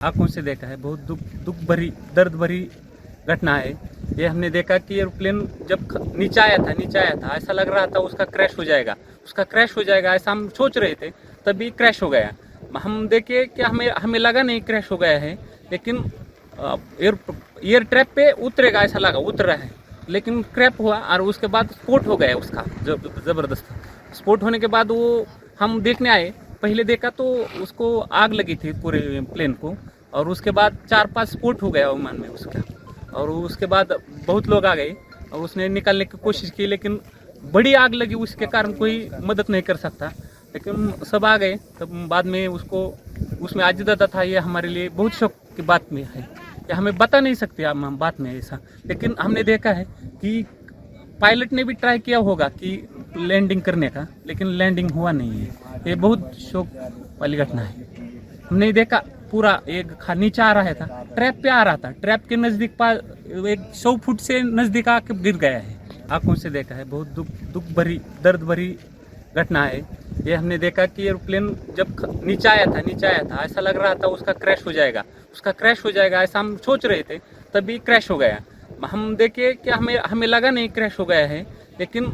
आंखों से देखा है। बहुत दुख भरी दर्द भरी घटना है। ये हमने देखा कि एरोप्लेन जब नीचे आया था ऐसा लग रहा था उसका क्रैश हो जाएगा ऐसा हम सोच रहे थे, तभी क्रैश हो गया। हम देखे कि हमें लगा नहीं क्रैश हो गया है, लेकिन एयर ट्रैप पे उतरेगा ऐसा लगा, उतर रहा है, लेकिन क्रैप हुआ और उसके बाद स्फोट हो गया उसका ज़बरदस्त। स्फोट होने के बाद वो हम देखने आए, पहले देखा तो उसको आग लगी थी पूरे प्लेन को, और उसके बाद 4-5 स्फोट हो गया विमान में उसका। और उसके बाद बहुत लोग आ गए और उसने निकालने की कोशिश की, लेकिन बड़ी आग लगी, उसके कारण कोई मदद नहीं कर सकता। लेकिन सब आ गए, तब बाद में उसको उसमें आजिदा था। ये हमारे लिए बहुत शौक की बात में है, ये हमें बता नहीं सकते हम बात में ऐसा। लेकिन हमने देखा है कि पायलट ने भी ट्राई किया होगा कि लैंडिंग करने का, लेकिन लैंडिंग हुआ नहीं है। ये बहुत शौक वाली घटना है। हमने देखा पूरा एक नीचे आ रहा था, ट्रैप पे आ रहा था, ट्रैप के नज़दीक एक 100 फुट से नज़दीक आके गिर गया है। आंखों से देखा है। बहुत दुख भरी दर्द भरी घटना है। ये हमने देखा कि एरोप्लेन जब नीचे आया था ऐसा लग रहा था उसका क्रैश हो जाएगा ऐसा हम सोच रहे थे, तभी क्रैश हो गया। हम देखे कि हमें लगा नहीं क्रैश हो गया है, लेकिन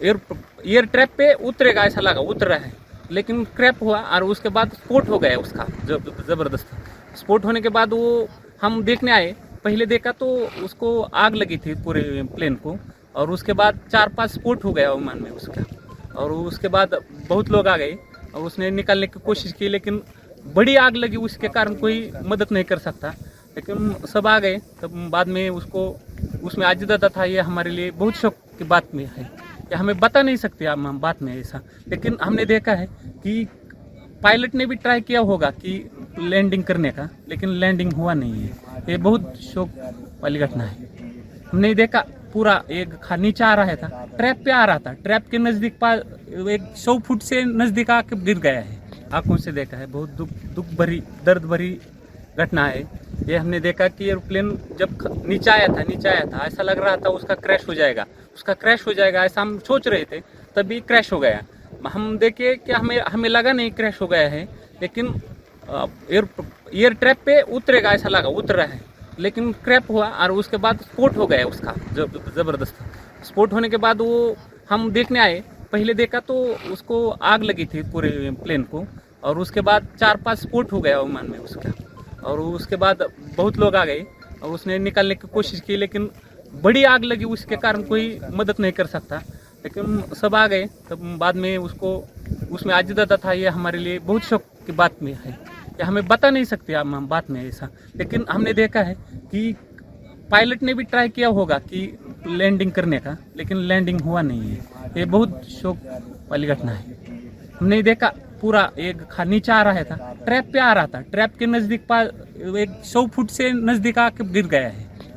एयर ट्रैप पे उतरेगा ऐसा लगा, उतर रहा है, लेकिन क्रैप हुआ और उसके बाद स्फोट हो गया उसका ज़बरदस्त। स्फोट होने के बाद वो हम देखने आए, पहले देखा तो उसको आग लगी थी पूरे प्लेन को, और उसके बाद 4-5 स्फोट हो गया विमान में उसका। और उसके बाद बहुत लोग आ गए और उसने निकालने की कोशिश की, लेकिन बड़ी आग लगी, उसके कारण कोई मदद नहीं कर सकता। लेकिन सब आ गए, तब बाद में उसको उसमें आजिदा था। ये हमारे लिए बहुत शौक की बात में है, ये हमें बता नहीं सकते हम बात में ऐसा। लेकिन हमने देखा है कि पायलट ने भी ट्राई किया होगा कि लैंडिंग करने का, लेकिन लैंडिंग हुआ नहीं है। ये बहुत शौक वाली घटना है। हमने देखा पूरा एक नीचे आ रहा था, ट्रैप पे आ रहा था, ट्रैप के नज़दीक एक 100 फुट से नज़दीक आके गिर गया है। आंखों से देखा है। बहुत दुख भरी दर्द भरी घटना है। ये हमने देखा कि एरोप्लेन जब नीचे आया था ऐसा लग रहा था उसका क्रैश हो जाएगा ऐसा हम सोच रहे थे, तभी क्रैश हो गया। हम देखे कि हमें लगा नहीं क्रैश हो गया है, लेकिन एयर ट्रैप पे उतरेगा ऐसा लगा, उतर रहा है, लेकिन क्रैप हुआ और उसके बाद स्फोट हो गया उसका ज़बरदस्त। स्फोट होने के बाद वो हम देखने आए, पहले देखा तो उसको आग लगी थी पूरे प्लेन को, और उसके बाद 4-5 स्फोट हो गया विमान में उसका। और उसके बाद बहुत लोग आ गए और उसने निकालने की कोशिश की, लेकिन बड़ी आग लगी, उसके कारण कोई मदद नहीं कर सकता। लेकिन सब आ गए, तब बाद में उसको उसमें आजिदा था। ये हमारे लिए बहुत शौक की बात में है, ये हमें बता नहीं सकते हम बात में ऐसा। लेकिन हमने देखा है कि पायलट ने भी ट्राई किया होगा कि लैंडिंग करने का, लेकिन लैंडिंग हुआ नहीं है। ये बहुत शौक वाली घटना है। हमने देखा पूरा एक नीचे आ रहा था, ट्रैप पे आ रहा था, ट्रैप के नज़दीक एक 100 फुट से नज़दीक आके गिर गया है।